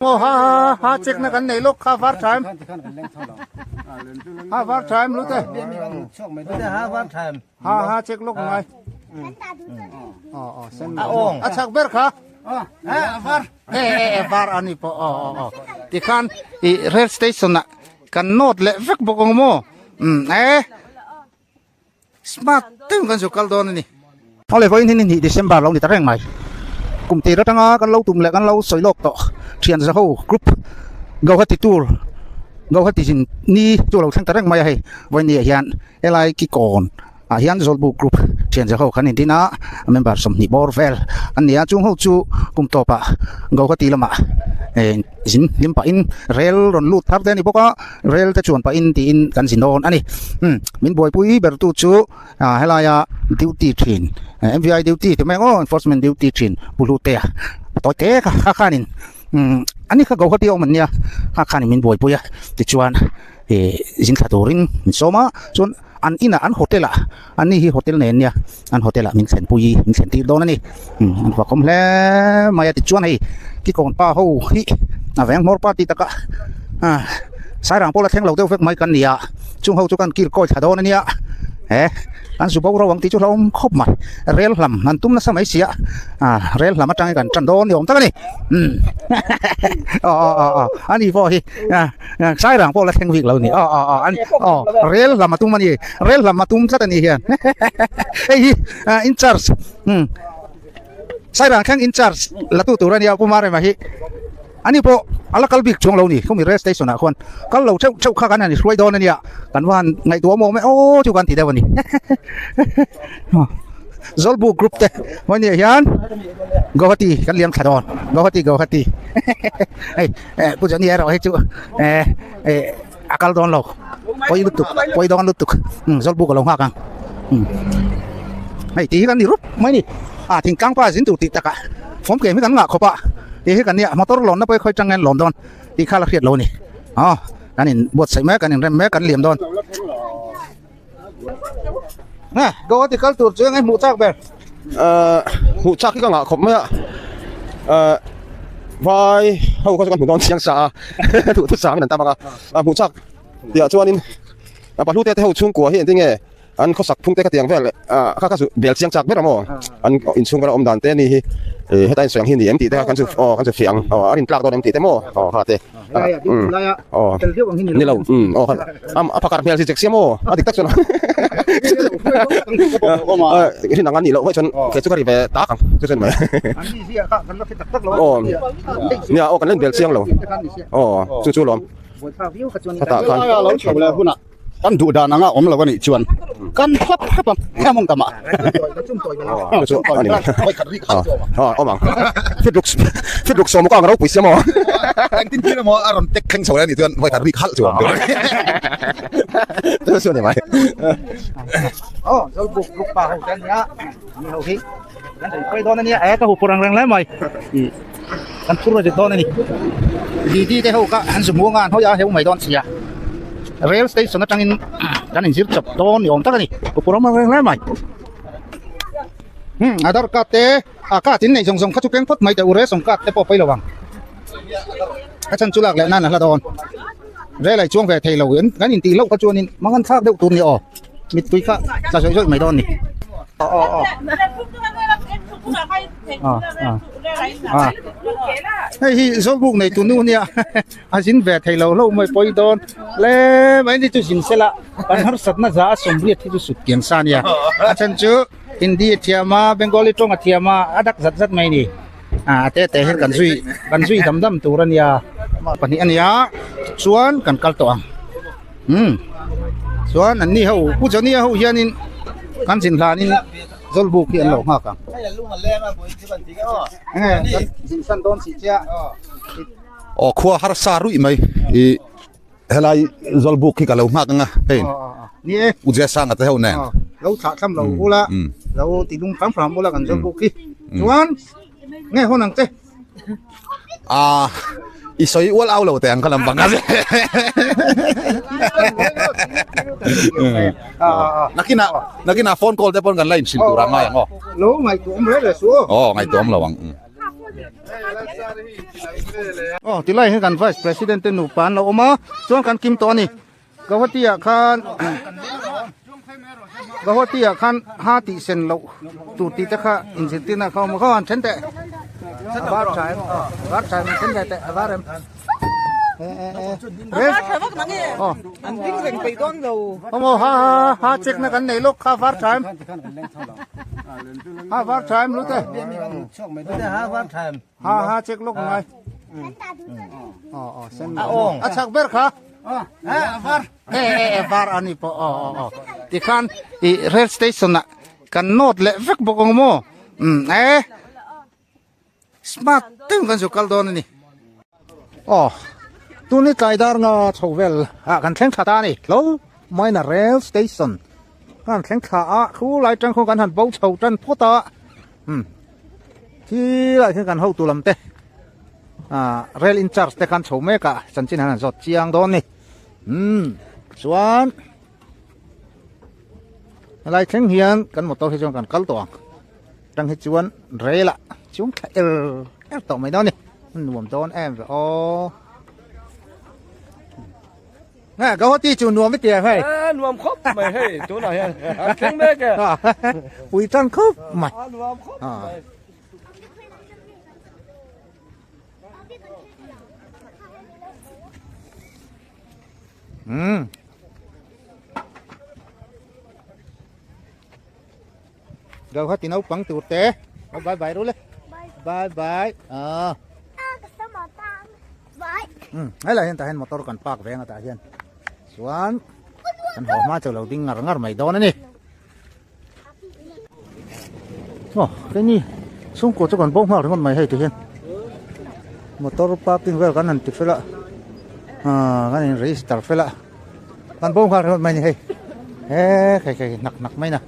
Oh, ha, check na kan nei lok ha var time. Ha var time lu te. Ha check lok ngai. Sen. Achak ber kha. Var. Var ani po. Ti kan I rail station na kan not le vek bokong mo. Smart tem kan sukal don ni. Ole voi ni December lo ni tareng mai. Cùng tiền đó tăng con lâu tụm lại con lâu soi lộc to chuyện ra hậu group gấu hết tour gấu hết tin ni chỗ lâu thằng ta đang mày hay vậy nè hiện lại cái con hiện rồi bộ group chuyện ra hậu khán tin á member som ni borvel anh nia chung hậu chu cùng to pa gấu hết tiền mà jin lim pa in rail ron lut tháp đây ni boka rail ta chuan pa in tin kan jin on ani min boy pui ber tu chu helaya duty train MVI duty thì mấy con enforcement duty train bulu te tối te ka khanin ani ka go hati man nia ka khanin min boy puya ti chuan jin thatorin min soma chun an ina an hotel ani hi hotel nen nia an hotel min sen pui min sen ti don ani an wa kom le maya ti chuan hi ki kon pa ho hi na veng mor pa ti taka sai rang pola theng lo teu vek mai kan nia chung ho chu kan kil koi thadon ania anh chụp bao rawang tí chút lâu khóc mày rail làm anh tum nó sao mấy xía rail làm ở trong cái trận đô nhiều tao này anh đi voi sai rằng bao là thành việc lâu nè anh rail làm mà tum anh gì rail làm mà tum rất là nhiều hiện in charge sai rằng khang in charge là tu ra nhiều pumare mà hi anh po ala kalbik chung lâu nè không bị rail station à con kalau lâu châu khác anh này xuôi đô này nè kan wan ngày tua mo me chu kan ti da wani zolbu group te wani hian gohati kan liam thadon gohati hey pu jani ero he chu akal don lo poi don lutuk zolbu ko lo ha kang hey ti kan ni rup mai ni thing kang pa jin tu ti taka phom ke mi kan nga khopa ti kan ni motor lon na poi khoi changen lon don ti khala khiat lo ni anh nhìn bột sấy mé anh nhìn rem mé anh liềm đòn nè go thì các tụt chưa ngay mũ chắc bè mũ chắc cái ngã khom mẹ vai hậu có con mũ đòn chiang sa tụt sáng cái ta mà mũ chắc thì cho anh bắt lút tê hậu chung của hiện thế nghe anh có sạc phun tê cái tiếng về các bèo chiang chắc biết không ạ anh in chung cái ông đàn tê này hết tay sáng hiện thì em tí tê con sẽ phiền anh lạc đòn em tí tê mò hả têนี่เราพักการเพียรสิเจ็กเสียโม่ติดตักชนที่นั่งกันนี่เราไว้ชนเคยสุขรีไปตากังชนไหมเนี่ยกันเล่นเบลเซียงเราจู่ๆล้อมตากันเราชอบเลยพูดน่ะกันดูดานังอ่ะผมเราวันนี้ชวนกันพับแค่มองตามามังฟิดลุกสมก็เราปุ๋ยเสียโม่tin tin là mò aron tek kheng sầu này thì tuan vai thằng bị khát rồi tôi xuân này mày rồi buộc lục bà hậu chân nhá hậu khí anh thử quay đón anh nhá cái hộp răng răng lấy mày anh phun rồi đón này đi cái hậu cả anh dùng mua ngan hậu giá hậu mày đón xì rail station nó trang in trang in chụp đón nhổm tắc này hộp răng răng lấy mày ada kate cả tin này dùng các chú kén phất mày tại ure dùng cả tại bỏ bay là bằng các chân chú lạc lại nan là đòn đây là chuông về thầy lầu yến cái nhìn tí lâu các chuông nhìn mang ăn thác đậu tùn nhỉ mít túi khác ra chơi mày đòn nè hay số bụng này tụi nu nè xin về thầy lầu lâu mày bôi đòn lẽ mấy đi chú xin xe lạ bạn hấp sắt nó giá sòng việt thì chú sụt kiềng san nè các chân chú Hindi Tiama Bengali trong Tiama adak zat mày nè te hen kan zui dam turan ya pani ania chuan kan kal to ang chuan an ni ho pu chani ho hianin kan jin hlanin zolbu ki an lo nga ka kan jin san don si cha khua har sa rui mai helai zolbu ki ka lo nga nga hein ni u je sang ata ho nen lo tha tham lo ula lo ti lung pham ula kan zolbu ki chuan nghe hôn năng thế isoi wal au lo teng kalam bangas nakina phone call te pon kan lain sil turanga yang lo ngai tuom re le su ngai tuom lawang oh tilai he kan vice president nu pan lo oma chuan kan kim to ni gawhatia khan gawhatia khan ha ti sen lo tu ti ta kha insentina kha ma khan chen te var chai man chen te var em oh anh tính rằng bị toán đâu oh ha check na kan nei lok kha var chai ha var chai lu te ha phát thèm ha check lok ngai sen achak ber kha var var ani po ti khan I rail station na kan not le vek bokong mo smart tem kan sukal don ni tu ni kai dar nga chowel kan thleng khata ni lo mai na rail station kan thleng kha khu lai tang khu kan han bo chou tan phota thi lai kan ho tu lam te rail in charge te kan chou me ka chan chin han zot chiang don ni chuan lai thleng hian kan motor hi chong kan kal tawng tang hi chuan rail chung kha er to mai don ni nuam don em o nè có tí chủ nuông với tiền hay nuông khóc mày hay chỗ nào vậy tiếng bé kìa bùi trăn khóc mày nuông khóc rồi hết tiền nấu bằng tụt té bye bye rồi bye bye ấy là hiện tại motor kan park về ngay tại hiện Xuan kan ho ma chau lo ding ngar mai don ni cái ni sung ko cho kan bong ma ngon mai hay thì hiện motor parking về kan nan ti fela kan in restart fela kan bong ma ngon mai ni hay cái nặc mai na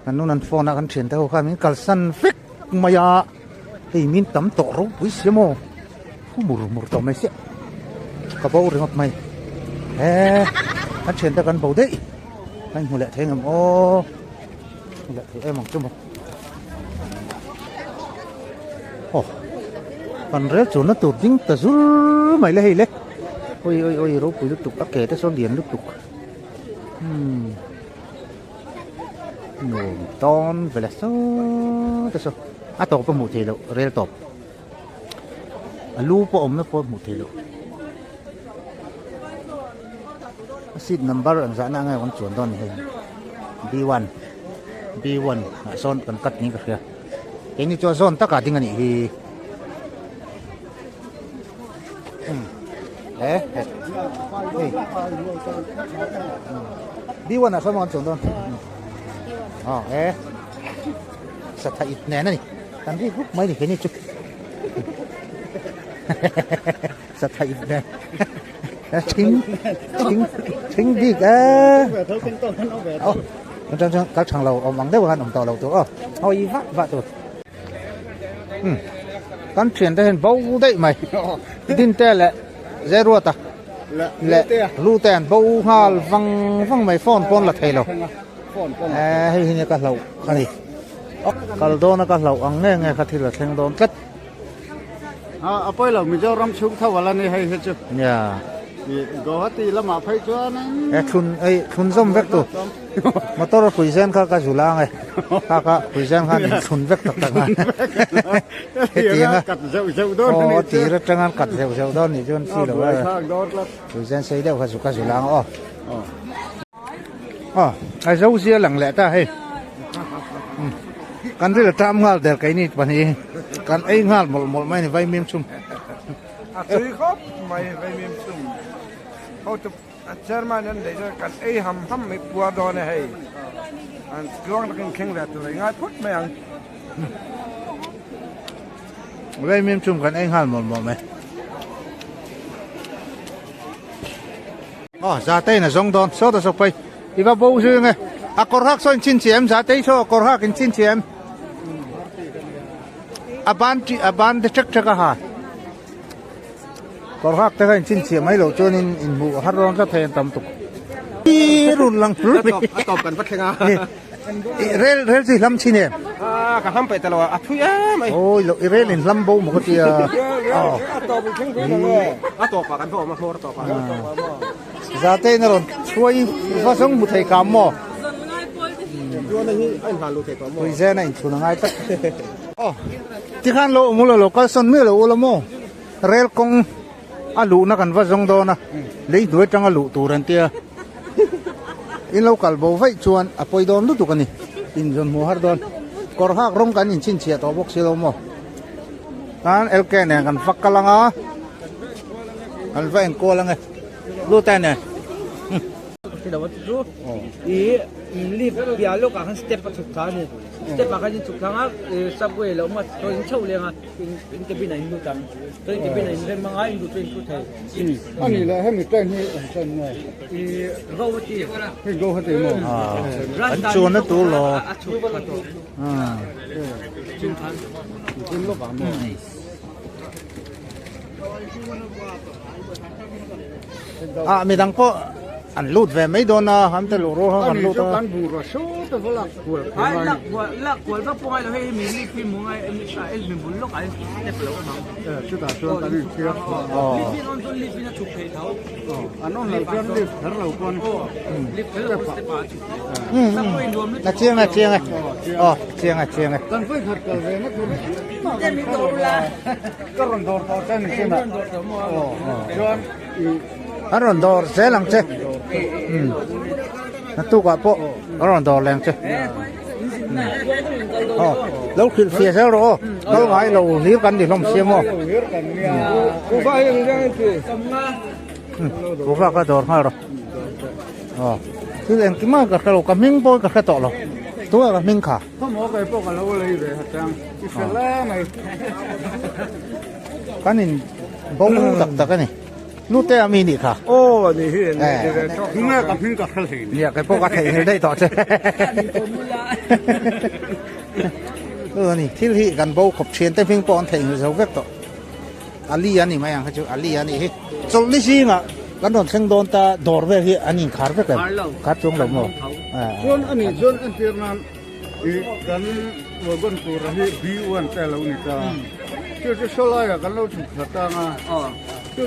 kan nun an phone kan chen ta ho kha min kal san fik maya thì min tam to ro pui semo mur to mai se ka bau ringot mai anh chuyển ta cần bầu đấy anh hồi lại thấy ngầm lại thấy em bằng chung còn rớt chỗ nó tụt dính tờ rú mày lấy lấy ôi rốt cuối lúc tục các kẻ tới số liền lúc tục nổ ton về là số tới số tổ có một thể độ rê tổ lu po nó po một thể độ seat number ang sana ngay kon chuan don B1 son kan kat ni ka kya ini cho zone ta ka ding ani hi B1 na son chuan don sa thai ne na ni kan ri group mai ni ke ni chu sa thai ne chính đi cái trong các thằng lầu ông bằng đấy bọn ông tàu lầu tụi ôi vắt tụi con chuyển tới hình bầu đấy mày tin te lệ zero ta lệ lu tiền bầu hà văng mày phone là thầy lầu hay như các lầu cái gì kalau đó nó các lầu ông nghe cái thì là thằng đó cất apa là mình cho ram chung thâu vào này hay hết chưa? Dạ. Có tí là mà phải cho nên. Thun zoom vek tu. Motor present ka zula ngai. Ka present kan thun vek tak tak. Tiếng cắt dầu đôn. Tí ra trang cắt dầu đôn ni chon si lo. Present sei deu ka zula ai dấu xia lặng lẽ ta hay. Kan ri tam ngal der kai ni pani. Kan ai ngal mol mai ni vai mem chum. Tui khóc mày phải miếng sung. Họ chụp German anh đấy kan ai hầm mày bùa đó này hay. Anh gong nó keng vẹt rồi ngay phút mày ăn. Vai mem chum kan ai ngal mol mai. Za tay na zong don so da so pai. Iba bo ju nge. Korhak so chin chem za tay so korhak in chin chem. Aban de chak chak ha. Korhak ta kan chin chem mai lo chon in bu har ron sa then tam tuk. Run lang Top kan phát khenga. Rel si lam chin em. ka ham pe talo a thui mai ôi lo ire lên lâm bầu một cái tia to bị khinh khinh rồi a to pa kan bo ma thor to pa ra tên rồi xuôi phát sóng một thầy cam mò chuan hi an han lu te to mo tôi xe này chủ ngay tất thì khăn lộ mua lộ cái son mía lộ là mò rel công lũ nó cần phát sóng đó nè lấy đuôi trăng lũ tù rèn tia in lâu cả bầu vậy chuan bồi đòn lúc tụ cái này in dọn mua hết đòn còn hắc rong cái in chín chia to bốc xí lâu mò kan el ke ne kan fak kalanga al vain ko lang lu ta ne cái đó chú ý lift bia lúc cả step bắt chụp thang này step bắt cái chụp thang á subway là mà tôi chịu liền à cái bên này lưu tăng tôi cái bên này bên mang ai lưu trên tôi thấy anh này là hay mình tên hay tên này gấu gì hay gấu hết rồi mà anh chuan nó tu lo mi dang ko anh lút về mấy đồn à hắn ta lút rồi hắn lút anh bù rồi số tôi phải lạc của ai lạc của nó phong ai là hay mình đi phim muốn ai mình muốn lúc ai đẹp lắm mà chúng ta cho ta đi kia lift nó tôi lift nó chụp thấy thấu anh nó là con lift thật là con lift cái là step bắt chụp là chiêng này chiêng này cần phải thật là về nó cũng cái mình đồ là cái rồng đồ to cái này mà cho anh ròn đỏ dễ lắm chứ nó tu quả bộ ròn đỏ làng chứ lâu khi phía sau rồi lâu ngày lâu liếp cắn thì không xem mà cũng phải như thế này cũng phải cái đỏ hay rồi thì em cái mà cái lâu cái miếng bôi cái tọt rồi tôi là miếng cả không có cái bộ cái lâu lấy về hạt trang cái xe lá này cái này bông đặc cái này lúc té mi nị cả ôนี่เห็นแม่กับพี่กับเขาเลย เนี่ยcái bộ cái thầy đây tọt chứนี่ที่ที่กันโบขบเชียนแต่เพียงปอนถึงจะเวกต่ออาลีอันนี้ไม่ยังเขาจะอาลีอันนี้จนลิซิงอ่ะกันโดนเชิงโดนตาดอร์เวกอันนี้ขาดเวกเลยขาดจงหลงหมด ส่วนอันนี้ส่วนอันที่นั้นอีกันว่าบนตัวนี้บิวันแต่เรานี่ก็จะสลายกันเราถูกขัดตาจะ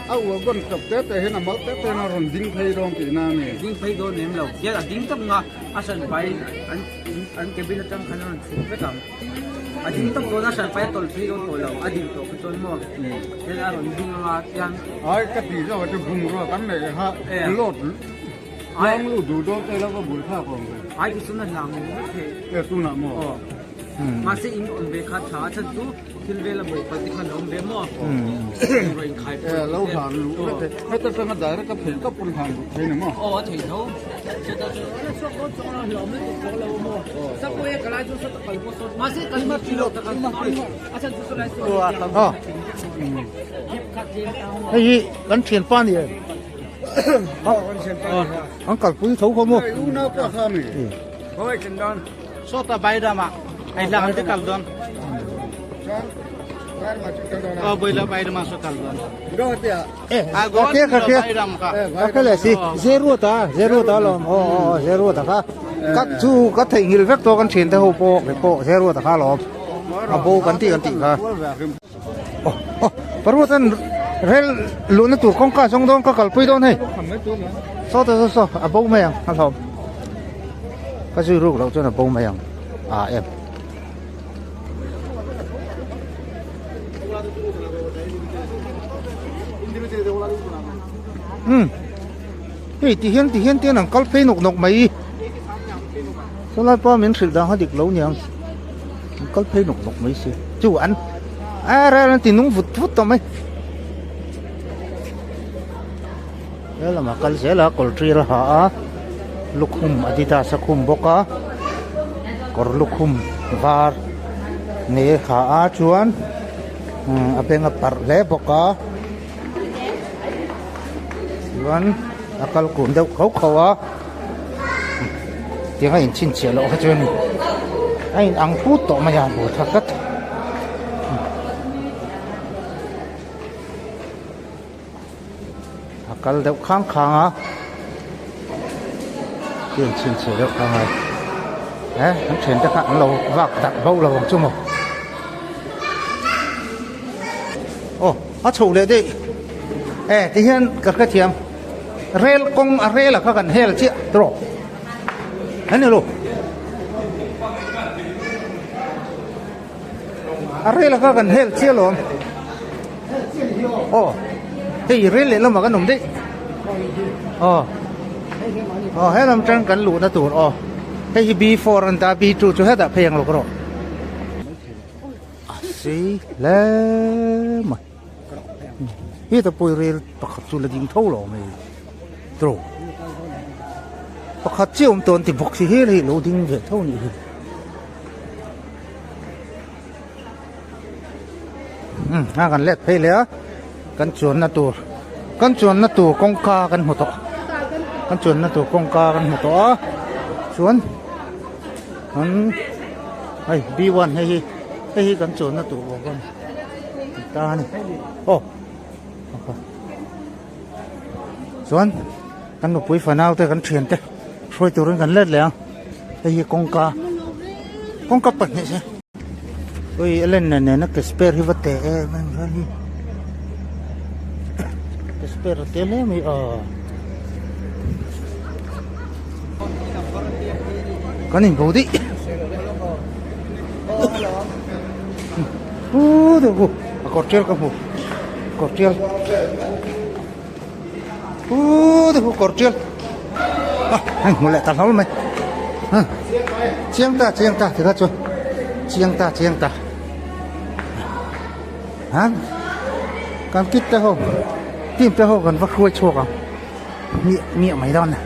เอาว่าบนกับแต่เห็นมั้งแต่น่ารอนดิ้งไทยรองปีนั้นนี่ ดิ้งไปโดนเนี่ยเราเยอะดิ้งต้องงาอาศัยไปอันเก็บบินจังขนาดสุดไปกันดิ้งต้องโดนอาศัยไปตอลฟีโดนตัวเราดิ้งตัวจนหมดเวลาเราดิ้งมายังไอ้กติเราจะบุ้งรัวกันเลยฮะโลดลองรู้ดูดูแต่เราก็บุญข้าของ ไอ้ที่สุนัขหลังไม่เท่ ตู้หน้าหม้อ มาสิอินอนเบคาชาฉันดูที่เวลาบอกปฏิคันอนเบหม้อเราอินขาย เราผ่านรู้ไม่ต้องเป็นอะไรก็เห็นก็ปุ่นผ่านเห็นมั้ง อ๋อถึงเขาจะจะชอบชอบเราไม่ถูกเราหม้อสักวันก็ไล่จนสักวันก็มาสิกันมากิโลตะกันน้อยอาจารย์สุดเลยตัวอ๋อไอ้กันเชียนป้านนี่อันกัดปุ้ยเขาเขามั้ง อู้น่าปลาข้ามีโอ้ยกินดอน โซตาใบดำอ่ะไอ้หลังที่กัลดอนใบละใบดำมาสุดกัลดอน ก็เตี้ย cái này gì zero ta luôn zero ta cả các chú các thầy người vét to con chuyện theo bộ cái bộ zero ta cả luôn bộ cái tỷ cả baru kan rel lu na tu kong ka song dong ka kalpui don hey so bộ mày ang halom cái gì ruk đâu cho nó bộ mày ang em thì hiện tiền ang kalpui nok mai so lai pa min sil da ha dik lo nyang kalpui nok mai si chu an ra thì nung vụt tao mấy đó là mà cái sẽ là col tree là hả lục hum adita sa hum boka cor lục hum var ne hả chuan ape nga par le boka chuan akal kum deuh khau khawa tiếng anh chín chia lộ chuan anh ăn phút to mà ya bu thakat kal deuh khang á tiền xin sửa deuh khang ai hắn chuyển cho các lầu vạc đặt bầu là vòng chung một chủ lệ đi thì hiện cái tiệm rail công rail là các gần hell chị rồi anh hiểu rail là các gần hell chị rồi thì rail là mà cái nồng đấy hay làm trang cần lụt đã tụt hay B4 anh ta B2 cho hết đã phèn rồi xí lẽ mà hi ta poi rail pakhat chu la ding tho lo mai tro pakhat chiom ton ti bok si hi ri lo ding ve tho ni ha kan let phei le kan chuan na tu kong ka kan ho to kan chuan na tu kong ka kan ho to chuan ai B1 hay kan chuan na tu bo kan ta ni Xuân, căn nộp quý phần nào tới căn truyền tới, rồi từ gần lên liền, đây con cá bẩn này chứ, ôi lên này nó cái spare hi vật tệ, mình phải đi, cái spare tệ lên mi con nhìn bố đi, được cột treo cái hộp, cột treo. Được cột treo. Anh một lại tạt nó mày. Chiang ta thì ra chưa? Chiang ta. Hả? Con kít ta không? Tim ta không còn vắt khuôi chua không? Miệng mày đòn này.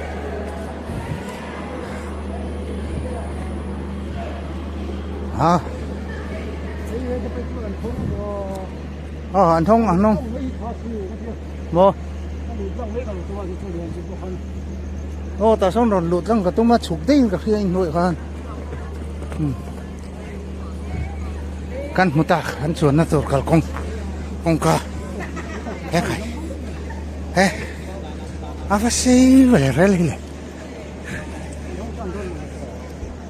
Anh thông. Vô. Ta xong rồi lụt răng cả tôi mà chụp tinh cả khi anh nội hơn. Căn một ta hắn chuồn nó rồi cả con cá. Apa sih vậy rel này?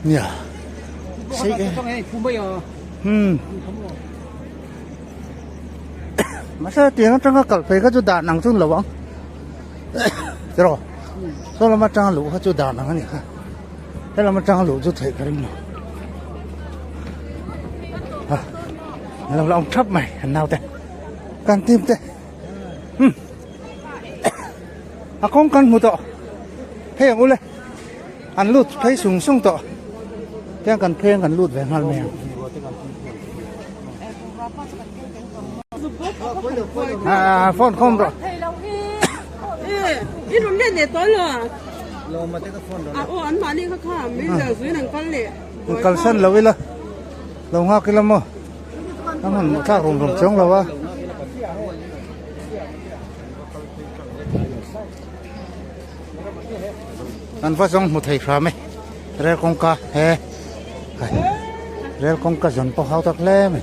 Nhờ. Mà sao tiếng trong cái cặp phải có chỗ đạn nặng xuống lầu rồi sao là mà trang lũ có chỗ đạn nặng này thế là mà trang lũ chỗ thấy cái này làm ông thấp mày hẳn nào thế can tim thế không cần một tọ thấy không ule ăn lụt thấy sùng sung tọ thế cần phê cần lụt về hoàn mèo phone không rồi ít hôm nay để tối rồi anh mà đi khá mấy giờ dưới nàng con lệ cần sân lâu là lâu hoa cái lắm mà đang hẳn cha rồng trống lâu á anh phát xong một thầy phá mày rel con cá rel con cá dần bao hao tắc lẽ mày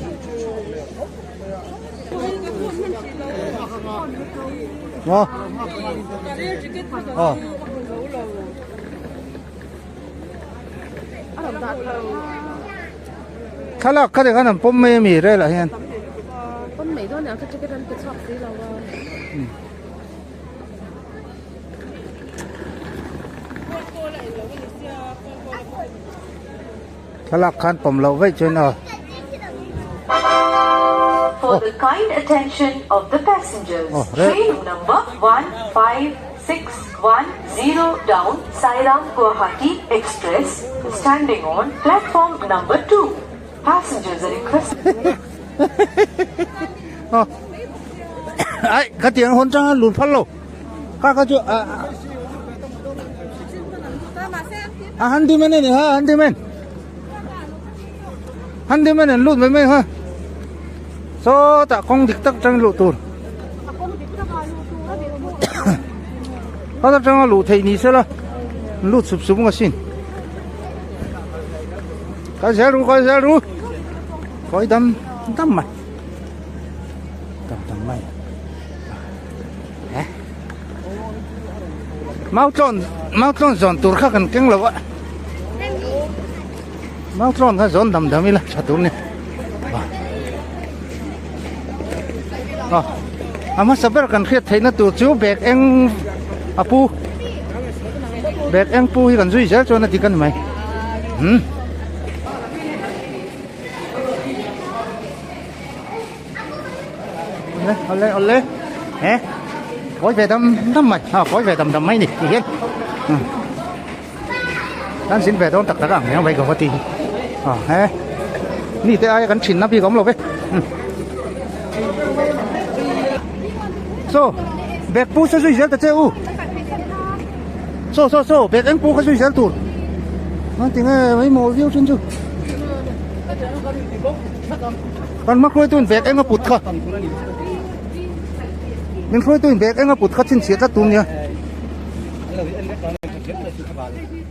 khá là cái này bom mì đây là hiện bom mì thôi nè cái rắn cái chọc gì đâu khá là khăn bom lâu vậy chứ nào. For the kind attention of the passengers, train number 15610 down Sairam Guwahati Express is standing on platform number 2. Passengers are requested. Cái tiếng hôn trang lụt phát lộ. Các chú handyman này ha, handyman lụt mấy ha. So tak kong diktak trang lụt tụt. Ada trang lụt thấy ní sẽ là lụt sụp sụp cái xin. Cái xe ru coi đâm mày. Đâm mày. Mau tròn giòn tụt khác cần keng lẩu ạ. mau tron cái zon đầm đầm là chặt tụi này mà sắp tới cần khiết thấy nó tụt chiếu bẹt em pu bẹt em pu thì cần duy nhất cho nó chỉ cần mày ole hả có về đâm mày có về đâm mấy nè thì hết đang xin về đó tặc tặc à vậy có tí hả nị thế ai gắn chín nắp đi gom lộc ấy so bẹt pu sẽ duy nhất chứ so bẹt em pu có duy nhất tụt nó tiếng mấy mồ viêu chân chứ còn mắc khôi tuần bẹt em có bụt không mình khôi tuần bẹt em có bụt không trên xe rất tuần nhá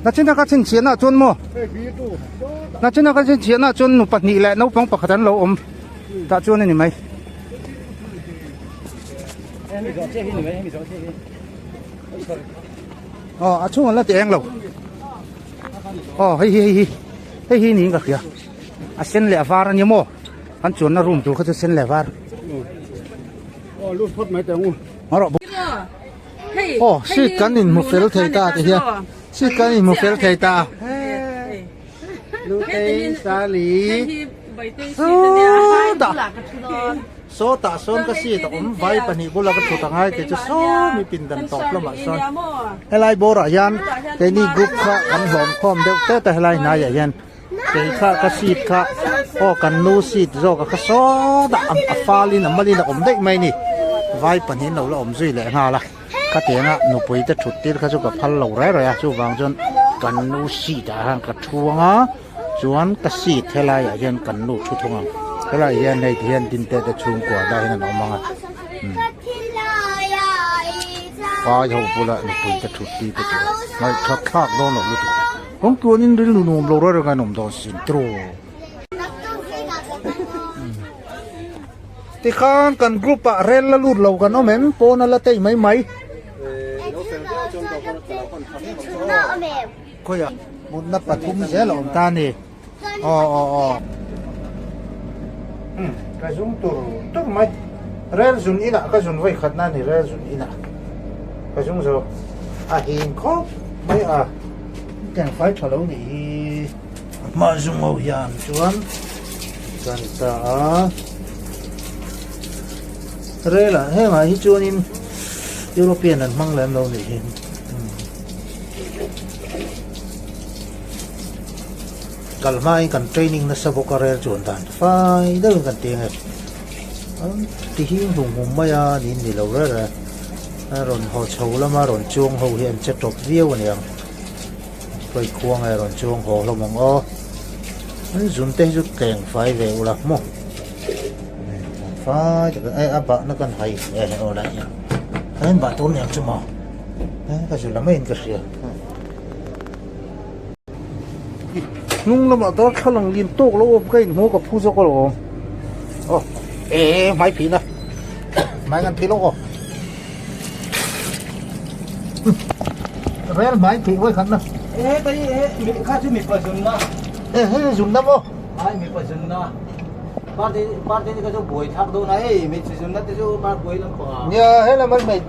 na trên các trên xe na chôn mò na trên các trên xe na chôn nụ bát nị lại nấu phong bạc thắn lâu ta chôn này mày chôn là tiếng lâu hey ní cả kìa sen lẹ var như mò anh chôn na room tu có sen lẹ var lúc phút mấy tiếng shit kan in một phèo thầy ta thì here shit kan in một phèo thầy ta lu tei sa li so ta son ka si ta vai pani bula ka thuta ngai te chu so mi pin dan top la ma son helai bora yan te ni group kha kan hom khom deu te helai na ya yan te kha ka si kha kan nu si zo ka so da am afali na mali na dei mai ni vai pani no la zui le nga la ka te na nu pui te thut tir kha chu ka phal lo rồi à chu wang jon kan nu si da han ka thuanga chuan ka si thelai ya yan kan nu thu thunga helai yan nei thian tin te te chung kwa da hin no manga pa ho pula nu pui te thut ti te mai thak thak do no lu tu kong tuan in rin lu nom lo rồi ka nom do sin tro ti khan kan group a rel la lut lo kan omem po na la tei mai ko ya mun na pathum je lo ta ni ka zum tur mai rel zun ina ka zun vai khat na ni rel zun ina ka zum zo a hin kho mai a kan fai thalo ni ma zum o yan chuan kan ta rel la he ma hi chuan in European an mang lam lo ni hin kalmai kan training na sa vokarer chuan dan fai dal kan ting ti hing hum maya ni ni lo ra ron ho chholama ron chung ho hian che top viau aniang koi khuang ai ron chung ho lo mong o an zun te ju keng fai ve ula mo fai ai aba na kan hai o la ya anh bà tôn nhạc cho mà cái gì là mấy anh cái gì nung lắm mà đó khá là liên tục lâu cái mua cái phu cho cái lo máy pin à máy ngăn pin lo real máy pin với khăn nè cái khác chứ mình phải dùng nó dùng đó không mình phải dùng nó Party ni kaso boy thak do na may season na tayo par boy lang ko. Yeah, hela man may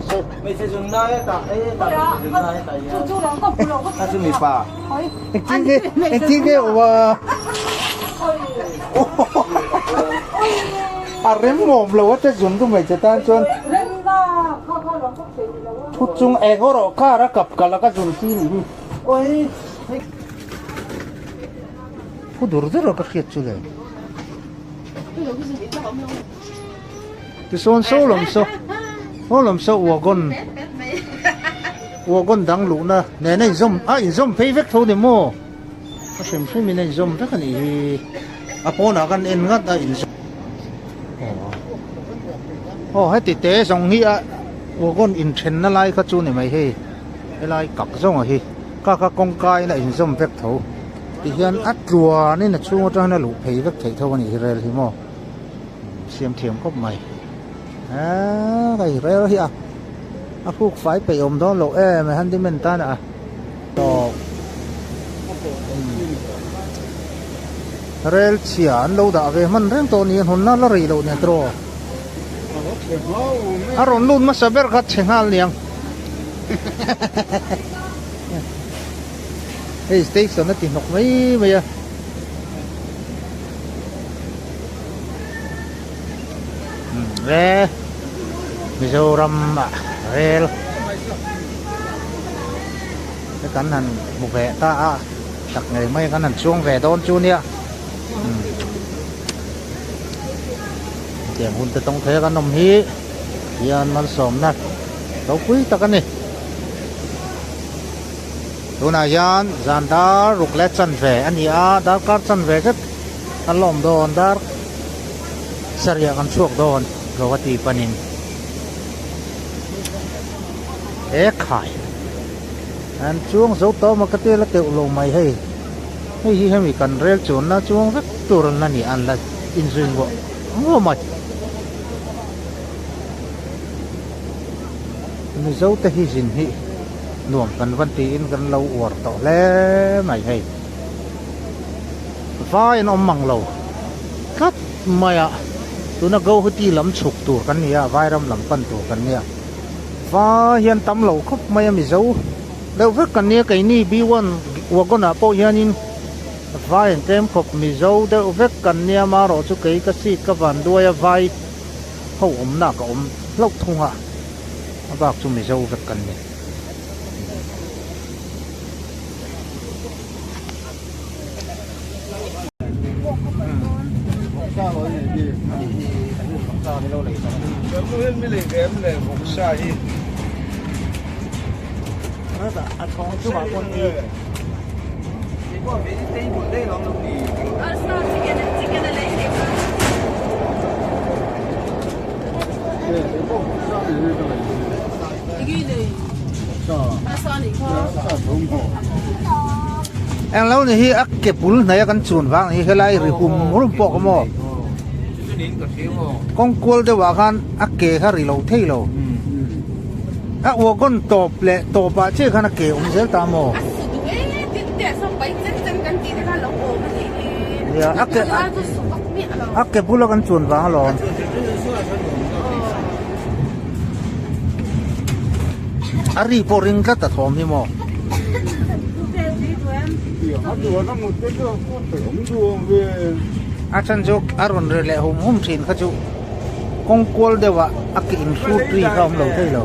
season na ta season na ta ya. Kaso may pa. Tingge wa. Arem mom lo wa te zun tu mai che tan chon. Puchung egoro kara kap kala ka zun ti ni. Oi. Dur ka khiet chule. Thì son số làm sao wagon đang lũ na nè này zoom pay vết thôi thì mua có xem phim mình này zoom rất là gì apo nàoกันen ngắt in hay tít té xong hi à wagon in chen na lai khát chu này mày hi lai cặc xong à hi các con cái này in zoom vết thôi thì hiện ắt lùa nên là chung cho nó lũ pay vết thấy thôi này rồi thì mua xem thiềm có mày cái rêu hi phúc phải bị ôm đó lộ mà hắn đi mình ta nè rel chia an lo da ve man reng to ni hon na la ri lo ne tro aron lun ma saber khat chengal niang hey station na tin nok mai mai ya ve Mizoram rel cái cắn hẳn một vẻ ta đặt ngày mấy cắn hẳn xuống về đón chú nia tiền hôn từ tông thế cắn nồng hí yênมันsớm nè đâu quý ta cắn này tu này yan dàn đá rục lết chân về anh ya đá cắt chân về rất anh lom đòn đá sariya kan suok đòn rồi cái panin khai anh chuông dấu to mà cái là tiểu lộ mày hay hay mình cần rel chuồn nó chuông rất tuần là nhỉ ăn là in duyên bộ không mày mình dấu tới hi gì hi nuông cần văn tin cần lâu uổng tỏ lẽ mày hay vai nó măng lâu cắt mày à tụi nó gấu hơi ti lắm chục tuổi cái này vai ram lắm phân tuổi cái này và hiện tấm lâu khóc mày mình dấu đâu rất cần nhớ cái này B1 của con à bao nhiêu nhưng vai hiện tem khóc mình dấu đâu rất cần nhớ mà rồi chú cái xịt cái ván đuôi vai hậu nè cái lốc thông à bác chú mình dấu rất cần nhớ anh không chú bảo con đi anh lâu này hi ác kẹp bún này ăn chuồn vàng hi cái lai rồi hùm hùm bọ mò con cuốn để vào gan ác kề ha rồi lâu thế lâu à, tôi còn top lệ top ba chứ khana kêu ông sẽ tao mò. Ya, ake pula kan cuan bang lon. Ari poring kata thom hi mo. Acan jok aron rele hum thin khachu. Kong kol dewa ake in su tri kaum lo thei lo.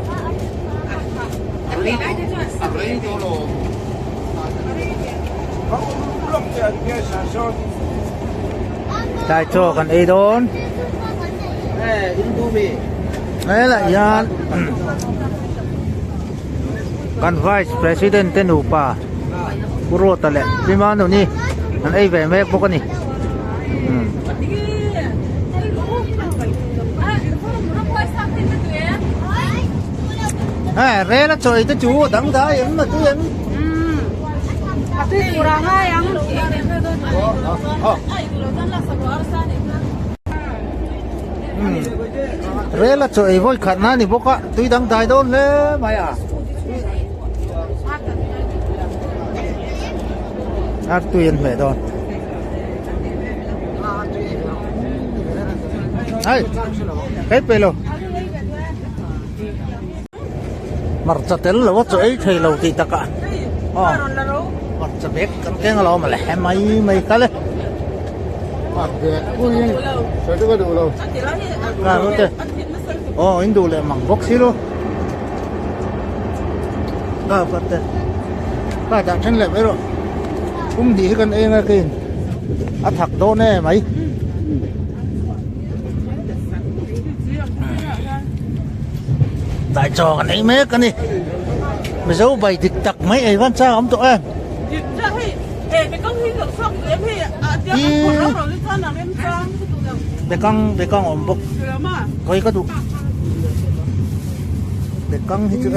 Tại cho con ấy đón đấy là yan con vice president tên upa puro tale bimano ni anh ấy về mấy bố con ni re là trời tới chú đắng thái em mà chú em kurang yang re là trời voi khát na ni boka tuy đắng thái đôn le mày à tuyền về đôn ai cái pelo mar chatel lo choi thei lo ti taka mặt chả biết cái lo mà lại mấy cái đấy mặt đẹp ui sao tôi có đủ đâu à ok anh đủ lại mảng bốc xí luôn à vật đấy ba chạm chân lại với rồi cũng đi cái này cái ăn thạc đô nè mấy tại trò cái này mấy cái này mày giấu bày thịt tặc mấy ấy văn sao ông tụi em để con ổn bốc coi có đủ để con thì chưa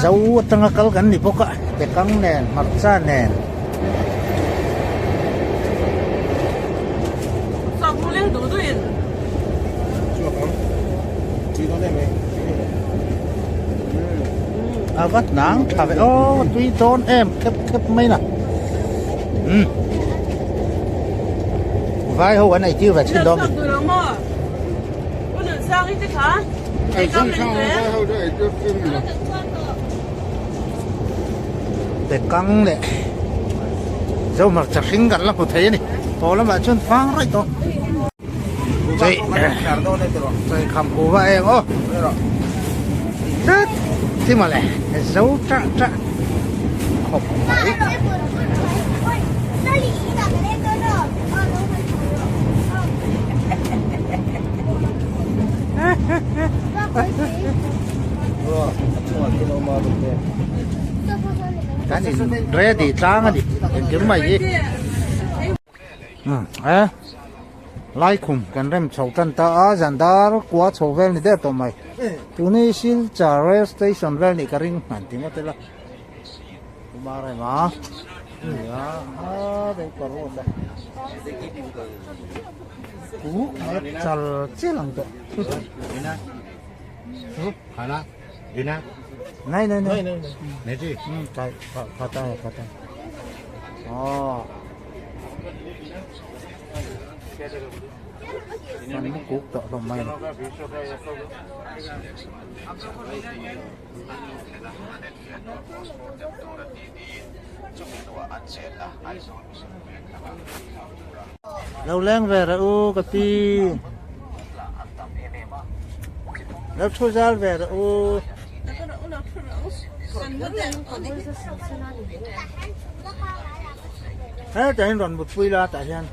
dấu tengah kal kan di pokok để con nè mặt ra nè vắt nắng thả về ô tuy trốn em khép mấy nè vai hậu này chưa phải xin đom Ai không sao vai hậu đây cho phim là để căng đấy dâu mà chặt sinh gần lắm một thế này to lắm mà chân phang đấy to vậy vậy cầm cố vậy em ô thế mà lại dấu trạ học máy cái gì ready trang đi kiếm mày gì lại cùng cái rem chầu chân ta dàn ta quá chầu vel này đấy tụi mày tụi này xin trả rail station vel này cái ring hẳn tiếng thế là mà này mà đây có rồi đấy cú chal chết lắm tụi hả na đi na này này chứ cái kataมันมุกุกต่อทำไมเราแรงเวรอูกตีเราช่วยจัลเวรอูเฮ้ยแต่เห็นรอนบุตรฟุยละแต่เห็น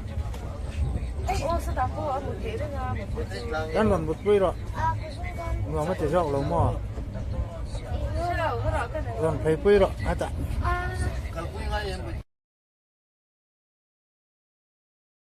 กันรอนบุตรฟุยละเราไม่จะชอบเราหม้อรอนไฟฟุยละอาจจะ